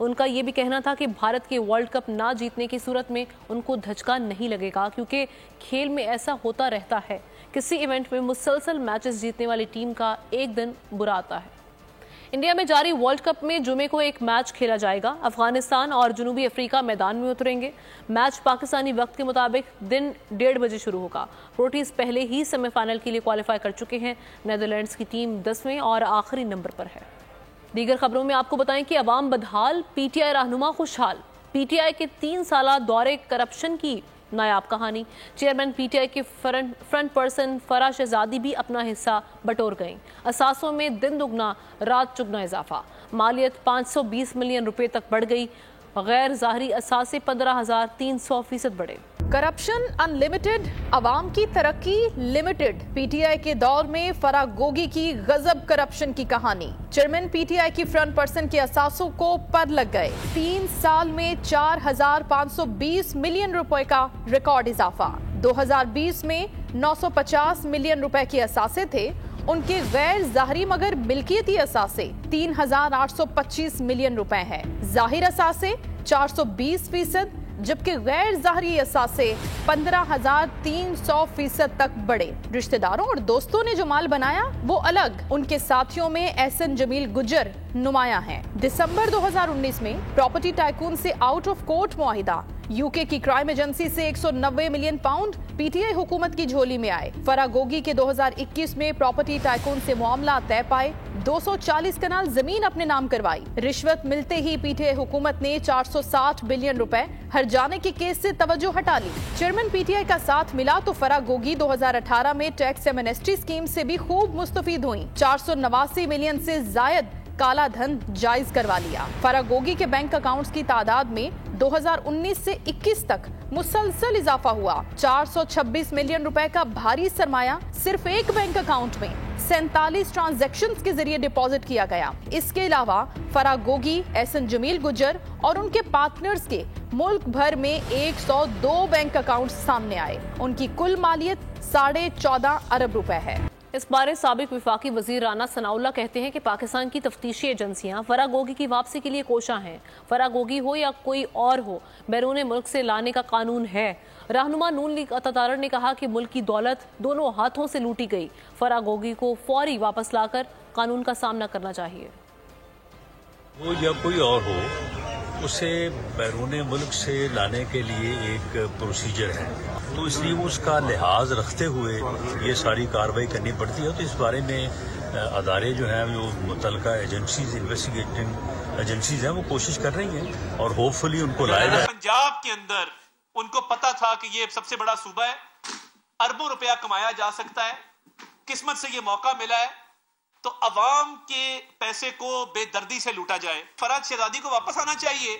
ان کا یہ بھی کہنا تھا کہ بھارت کے ورلڈ کپ نہ جیتنے کی صورت میں ان کو دھچکا نہیں لگے گا، کیونکہ کھیل میں ایسا ہوتا رہتا ہے، کسی ایونٹ میں مسلسل میچز جیتنے والی ٹیم کا ایک دن برا آتا ہے۔ انڈیا میں جاری ورلڈ کپ میں جمعے کو ایک میچ کھیلا جائے گا۔ افغانستان اور جنوبی افریقہ میدان میں اتریں گے۔ میچ پاکستانی وقت کے مطابق دن 1:30 بجے شروع ہوگا۔ پروٹیز پہلے ہی سیمی فائنل کے لیے کوالیفائی کر چکے ہیں۔ نیدرلینڈز کی ٹیم 10ویں اور آخری نمبر پر ہے۔ دیگر خبروں میں آپ کو بتائیں کہ عوام بدحال، پی ٹی آئی رہنما خوشحال۔ پی ٹی آئی کے 3 سالہ دورے کرپشن کی نایاب کہانی۔ چیئرمین پی ٹی آئی کے فرنٹ پرسن فرح شہزادی بھی اپنا حصہ بٹور گئیں۔ اثاثوں میں دن دگنا رات چگنا اضافہ، مالیت 520 ملین روپے تک بڑھ گئی، غیر ظاہری اثاثے 15,300% بڑھے۔ کرپشن ان لمیٹڈ، عوام کی ترقی لمیٹڈ۔ پی ٹی آئی کے دور میں فرح گوگی کی غضب کرپشن کی کہانی۔ چیئرمین پی ٹی آئی کی فرنٹ پرسن کے اثاثوں کو پر لگ گئے۔ 3 سال میں 4,520 ملین روپے کا ریکارڈ اضافہ۔ 2020 میں 950 ملین روپے کے اثاثے تھے۔ ان کے غیر ظاہری مگر ملکیتی اثاثے 3,825 ملین روپے ہیں۔ ظاہر اثاثے 420%، جبکہ غیر ظاہری اثاثے 15,300% تک بڑھے۔ رشتہ داروں اور دوستوں نے جو مال بنایا وہ الگ، ان کے ساتھیوں میں احسن جمیل گجر نمایاں ہیں۔ دسمبر 2019 میں پراپرٹی ٹائکون سے آؤٹ آف کورٹ معاہدہ، یو کے کی کرائم ایجنسی سے 190 million pound P T I حکومت کی جھولی میں آئے۔ فرح گوگی کے 2021 میں پراپرٹی ٹائکون سے معاملات طے پائے، 240 کنال زمین اپنے نام کروائی۔ رشوت ملتے ہی پی ٹی آئی حکومت نے 460 بلین روپے ہر جانے کے کیس سے توجہ ہٹا لی۔ چیئرمین پی ٹی آئی کا ساتھ ملا تو فرح گوگی 2018 میں ٹیکس ایمنسٹی اسکیم سے بھی خوب مستفید ہوئیں۔ 489 ملین سے زائد کالا دھن جائز کروا لیا۔ فرح گوگی کے بینک اکاؤنٹس کی تعداد میں 2019 سے 21 تک مسلسل اضافہ ہوا۔ 426 ملین روپے کا بھاری سرمایہ صرف ایک بینک اکاؤنٹ میں 47 ٹرانزیکشنز کے ذریعے ڈپازٹ کیا گیا۔ اس کے علاوہ فرح گوگی، احسن جمیل گجر اور ان کے پارٹنرز کے ملک بھر میں 102 بینک اکاؤنٹس سامنے آئے۔ ان کی کل مالیت 14.5 ارب روپے ہے۔ اس بارے سابق وفاقی وزیر رانا ثناء اللہ کہتے ہیں کہ پاکستان کی تفتیشی ایجنسیاں فرح گوگی کی واپسی کے لیے کوشاں ہیں۔ فرح گوگی ہو یا کوئی اور ہو، بیرون ملک سے لانے کا قانون ہے۔ رہنما نون لیگ عطا تارڑ نے کہا کہ ملک کی دولت دونوں ہاتھوں سے لوٹی گئی، فرح گوگی کو فوری واپس لا کر قانون کا سامنا کرنا چاہیے۔ وہ یا کوئی اور ہو، اسے بیرون ملک سے لانے کے لیے ایک پروسیجر ہے، تو اس لیے وہ اس کا لحاظ رکھتے ہوئے یہ ساری کارروائی کرنی پڑتی ہے۔ تو اس بارے میں ادارے جو ہیں، جو متعلقہ ایجنسیز، انویسٹیگیٹنگ ایجنسیز ہیں، وہ کوشش کر رہی ہیں اور ہوپ فلی ان کو لایا جائے۔ پنجاب کے اندر ان کو پتا تھا کہ یہ سب سے بڑا صوبہ ہے، اربوں روپیہ کمایا جا سکتا ہے، قسمت سے یہ موقع ملا ہے، تو عوام کے پیسے کو بے دردی سے لوٹا جائے۔ فرح شہزادی کو واپس آنا چاہیے۔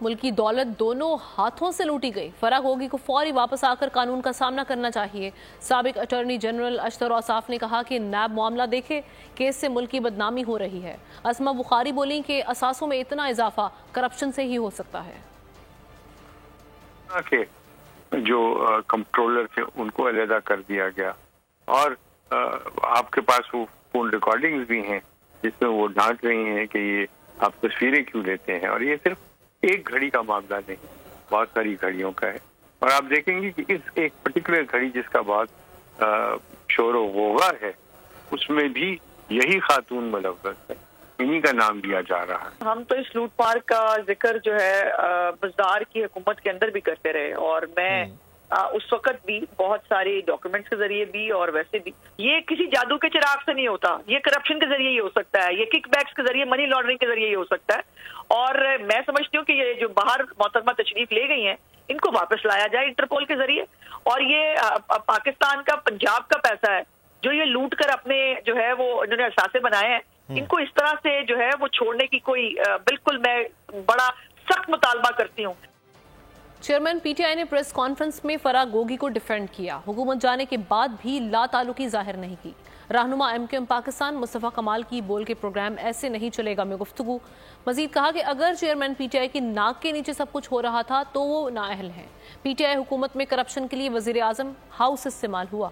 ملکی دولت دونوں ہاتھوں سے لوٹی گئی، فرح گوگی کو فوری واپس آ کر قانون کا سامنا کرنا چاہیے۔ سابق اٹارنی جنرل اشتر اوصاف نے کہا کہ نیب معاملہ دیکھے، کیس سے ملک کی بدنامی ہو رہی ہے۔ اسما بخاری بولیں کہ اثاثوں میں اتنا اضافہ کرپشن سے ہی ہو سکتا ہے۔ کہ جو کنٹرولر تھے ان کو علیحدہ کر دیا گیا، اور آپ کے پاس وہ فون ریکارڈنگز بھی ہیں جس میں وہ ڈانٹ رہی ہیں کہ یہ آپ تصویریں کیوں لیتے ہیں، اور یہ صرف ایک گھڑی کا معاملہ نہیں، بہت ساری گھڑیوں کا ہے۔ اور آپ دیکھیں گے کہ اس ایک پرٹیکولر گھڑی جس کا بہت شور و غوغا ہے، اس میں بھی یہی خاتون ملوث ہے، انہی کا نام لیا جا رہا ہے۔ ہم تو اس لوٹ مار کا ذکر جو ہے بزدار کی حکومت کے اندر بھی کرتے رہے، اور میں اس وقت بھی بہت سارے ڈاکیومنٹس کے ذریعے بھی اور ویسے بھی، یہ کسی جادو کے چراغ سے نہیں ہوتا، یہ کرپشن کے ذریعے ہی ہو سکتا ہے، یہ کک بیکس کے ذریعے، منی لانڈرنگ کے ذریعے ہی ہو سکتا ہے۔ اور میں سمجھتی ہوں کہ یہ جو باہر محترمہ تشریف لے گئی ہیں، ان کو واپس لایا جائے انٹرپول کے ذریعے، اور یہ پاکستان کا، پنجاب کا پیسہ ہے جو یہ لوٹ کر اپنے جو ہے وہ انہوں نے اثاثے بنائے ہیں، ان کو اس طرح سے جو ہے وہ چھوڑنے کی کوئی، بالکل میں بڑا سخت مطالبہ کرتی ہوں۔ چیئرمین پی ٹی آئی نے پریس کانفرنس میں فرح گوگی کو ڈیفینڈ کیا، حکومت جانے کے بعد بھی لا تعلقی ظاہر نہیں کی۔ رہنما ایم کیو ایم پاکستان مصطفیٰ کمال کی بول کے پروگرام ایسے نہیں چلے گا میں گفتگو۔ مزید کہا کہ اگر چیئرمین پی ٹی آئی کی ناک کے نیچے سب کچھ ہو رہا تھا تو وہ نااہل ہیں۔ پی ٹی آئی حکومت میں کرپشن کے لیے وزیر اعظم ہاؤس استعمال ہوا۔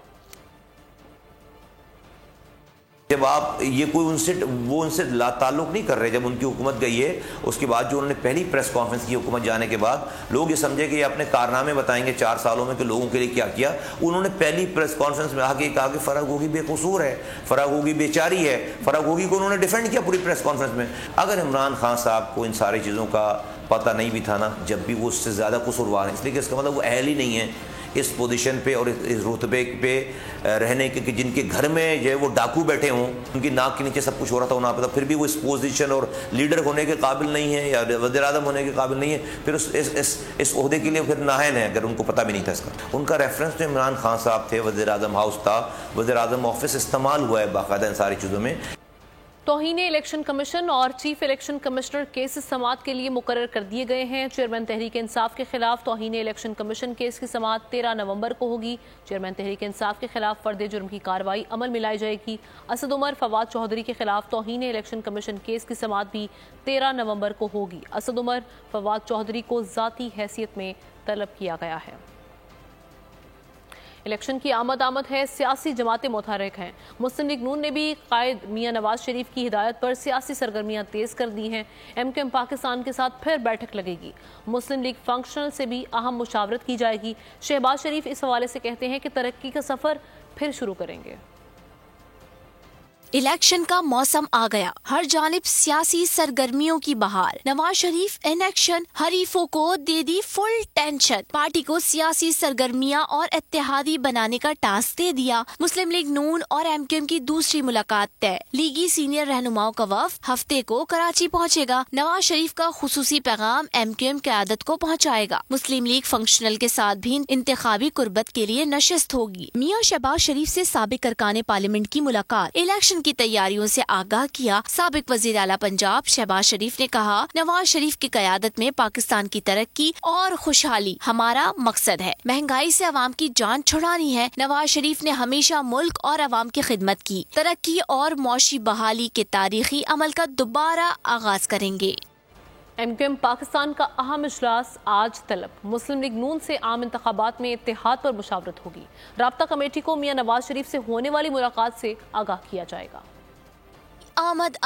جب آپ یہ کوئی ان سے لا تعلق نہیں کر رہے. جب ان کی حکومت گئی ہے اس کے بعد جو انہوں نے پہلی پریس کانفرنس کی حکومت جانے کے بعد, لوگ یہ سمجھے کہ یہ اپنے کارنامے بتائیں گے 4 سالوں میں کہ لوگوں کے لیے کیا کیا. انہوں نے پہلی پریس کانفرنس میں آ کے کہا کہ فرح گوگی بے قصور ہے, فرح گوگی بیچاری ہے. فرح گوگی کو انہوں نے ڈیفینڈ کیا پوری پریس کانفرنس میں. اگر عمران خان صاحب کو ان ساری چیزوں کا پتہ نہیں بھی تھا نا, جب بھی وہ اس سے زیادہ قصوروار ہیں, اس لیے کہ اس کا مطلب وہ اہل ہی نہیں ہے اس پوزیشن پہ اور اس رتبے پہ رہنے کے, کہ جن کے گھر میں جو ہے وہ ڈاکو بیٹھے ہوں, ان کی ناک کے نیچے سب کچھ ہو رہا تھا انہیں پتا, پھر بھی وہ اس پوزیشن اور لیڈر ہونے کے قابل نہیں ہے یا وزیر اعظم ہونے کے قابل نہیں ہے, پھر اس عہدے کے لیے پھر نااہل ہیں اگر ان کو پتہ بھی نہیں تھا اس کا. ان کا ریفرنس تو عمران خان صاحب تھے, وزیر اعظم ہاؤس تھا, وزیر اعظم آفس استعمال ہوا ہے باقاعدہ ان ساری چیزوں میں. توہین الیکشن کمیشن اور چیف الیکشن کمشنر کیسز سماعت کے لیے مقرر کر دیے گئے ہیں. چیئرمین تحریک انصاف کے خلاف توہین الیکشن کمیشن کیس کی سماعت 13 نومبر کو ہوگی. چیئرمین تحریک انصاف کے خلاف فرد جرم کی کارروائی عمل میں لائی جائے گی. اسد عمر فواد چودھری کے خلاف توہین الیکشن کمیشن کیس کی سماعت بھی 13 نومبر کو ہوگی. اسد عمر فواد چودھری کو ذاتی حیثیت میں طلب کیا گیا ہے. الیکشن کی آمد ہے, سیاسی جماعتیں متحرک ہیں. مسلم لیگ نون نے بھی قائد میاں نواز شریف کی ہدایت پر سیاسی سرگرمیاں تیز کر دی ہیں. ایم کیو ایم پاکستان کے ساتھ پھر بیٹھک لگے گی. مسلم لیگ فنکشنل سے بھی اہم مشاورت کی جائے گی. شہباز شریف اس حوالے سے کہتے ہیں کہ ترقی کا سفر پھر شروع کریں گے. الیکشن کا موسم آ گیا, ہر جانب سیاسی سرگرمیوں کی بہار. نواز شریف ان ایکشن, حریفوں کو دے دی فل ٹینشن. پارٹی کو سیاسی سرگرمیاں اور اتحادی بنانے کا ٹاسک دے دیا. مسلم لیگ نون اور ایم کیو ایم کی دوسری ملاقات طے. لیگی سینئر رہنماؤں کا وفد ہفتے کو کراچی پہنچے گا. نواز شریف کا خصوصی پیغام ایم کیو ایم قیادت کو پہنچائے گا. مسلم لیگ فنکشنل کے ساتھ بھی انتخابی قربت کے لیے نشست ہوگی. میاں شہباز شریف سے سابق ارکان پارلیمنٹ کی ملاقات. الیکشن کی تیاریوں سے آگاہ کیا. سابق وزیر اعلیٰ پنجاب شہباز شریف نے کہا, نواز شریف کی قیادت میں پاکستان کی ترقی اور خوشحالی ہمارا مقصد ہے. مہنگائی سے عوام کی جان چھڑانی ہے. نواز شریف نے ہمیشہ ملک اور عوام کی خدمت کی. ترقی اور معاشی بحالی کے تاریخی عمل کا دوبارہ آغاز کریں گے. ایم کیو ایم پاکستان کا اہم اجلاس آج طلب. مسلم لیگ نون سے عام انتخابات میں اتحاد پر مشاورت ہوگی. رابطہ کمیٹی کو میاں نواز شریف سے ہونے والی ملاقات سے آگاہ کیا جائے گا. آمد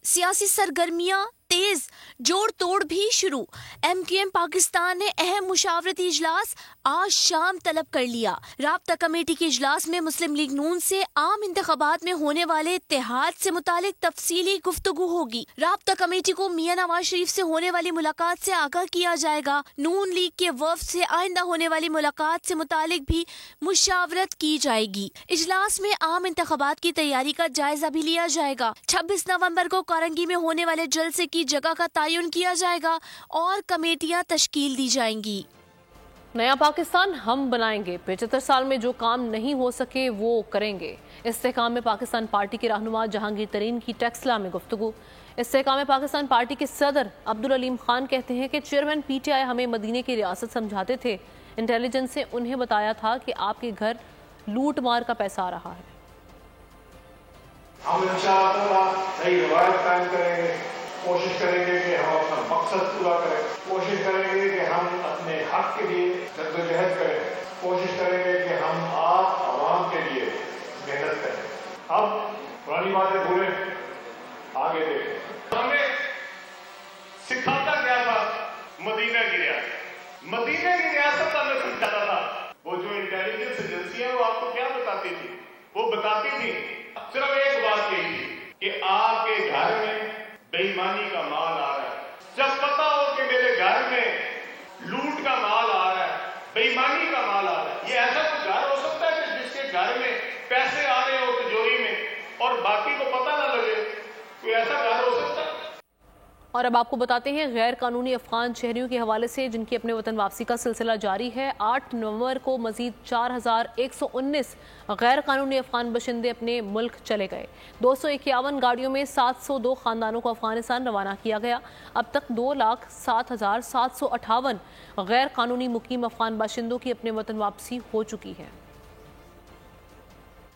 سیاسی سرگرمیاں تیز, جوڑ توڑ بھی شروع. ایم کیو ایم پاکستان نے اہم مشاورتی اجلاس آج شام طلب کر لیا. رابطہ کمیٹی کے اجلاس میں مسلم لیگ نون سے عام انتخابات میں ہونے والے اتحاد سے متعلق تفصیلی گفتگو ہوگی. رابطہ کمیٹی کو میاں نواز شریف سے ہونے والی ملاقات سے آگاہ کیا جائے گا. نون لیگ کے وفد سے آئندہ ہونے والی ملاقات سے متعلق بھی مشاورت کی جائے گی. اجلاس میں عام انتخابات کی تیاری کا جائزہ بھی لیا جائے گا. 26 نومبر کو کارنگی میں ہونے والے جلسے کی جگہ کا تعین کیا جائے گا اور کمیٹیاں تشکیل دی جائیں گی. نیا پاکستان ہم بنائیں گے. 75 سال میں جو کام نہیں ہو سکے وہ کریں گے. استحکام میں پاکستان پارٹی کے رہنما جہانگیر ترین کی ٹیکسلا میں گفتگو. استحکام پاکستان پارٹی کے صدر عبدالعلیم خان کہتے ہیں کہ چیئرمین پی ٹی آئی ہمیں مدینے کی ریاست سمجھاتے تھے. انٹیلیجنس سے انہیں بتایا تھا کہ آپ کے گھر لوٹ مار کا پیسہ آ رہا ہے. ہم انشاءاللہ نئی روایت قائم کریں گے. کوشش کریں گے کہ ہم اپنا مقصد پورا کریں. کوشش کریں گے کہ ہم اپنے حق کے لیے جدوجہد کریں. کوشش کریں گے کہ ہم آپ عوام کے لیے محنت کریں. اب پرانی باتیں بھولیں, آگے دیکھیں. ہمیں سکھاتا کیا تھا مدینہ کی ریاست. مدینہ کی ریاست ہمیں سمجھاتا تھا. وہ جو انٹیلیجنس ایجنسیاں وہ آپ کو کیا بتاتی تھی؟ وہ بتاتی تھی صرف ایک بات یہی تھی کہ آپ کے گھر میں بے ایمانی کا مال آ رہا ہے. جب پتا ہو کہ میرے گھر میں لوٹ کا مال آ رہا ہے, بے ایمانی کا مال آ رہا ہے, یہ ایسا کوئی گھر ہو سکتا ہے کہ جس کے گھر میں پیسے آ رہے ہو تجوری میں اور باقی کو پتہ نہ لگے؟ کوئی ایسا گھر ہو سکتا ہے؟ اور اب آپ کو بتاتے ہیں غیر قانونی افغان شہریوں کے حوالے سے جن کی اپنے وطن واپسی کا سلسلہ جاری ہے. 8 نومبر کو مزید 4119 غیر قانونی افغان باشندے اپنے ملک چلے گئے. 251 گاڑیوں میں 702 خاندانوں کو افغانستان روانہ کیا گیا. اب تک 2,07,758 غیر قانونی مقیم افغان باشندوں کی اپنے وطن واپسی ہو چکی ہے.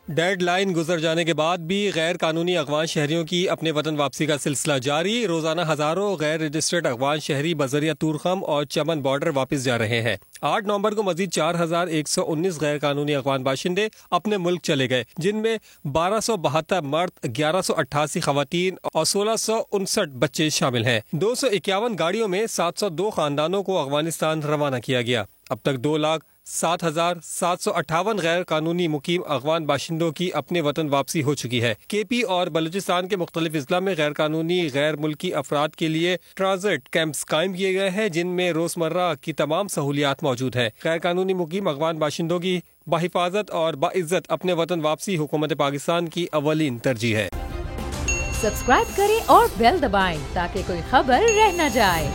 ڈیڈ لائن گزر جانے کے بعد بھی غیر قانونی افغان شہریوں کی اپنے وطن واپسی کا سلسلہ جاری. روزانہ ہزاروں غیر رجسٹرڈ افغان شہری بذریعہ تورخم اور چمن بارڈر واپس جا رہے ہیں. 8 نومبر کو مزید 4119 غیر قانونی افغان باشندے اپنے ملک چلے گئے، جن میں 1272 مرد، 1188 خواتین اور 1659 بچے شامل ہیں. 251 گاڑیوں میں 702 خاندانوں کو افغانستان روانہ کیا گیا. اب تک 2,07,758 غیر قانونی مقیم افغان باشندوں کی اپنے وطن واپسی ہو چکی ہے. کے پی اور بلوچستان کے مختلف اضلاع میں غیر قانونی غیر ملکی افراد کے لیے ٹرانزٹ کیمپس قائم کیے گئے ہیں، جن میں روزمرہ کی تمام سہولیات موجود ہیں. غیر قانونی مقیم افغان باشندوں کی بحفاظت اور باعزت اپنے وطن واپسی حکومت پاکستان کی اولین ترجیح ہے. سبسکرائب کریں اور بیل دبائیں تاکہ کوئی خبر رہ نہ جائے.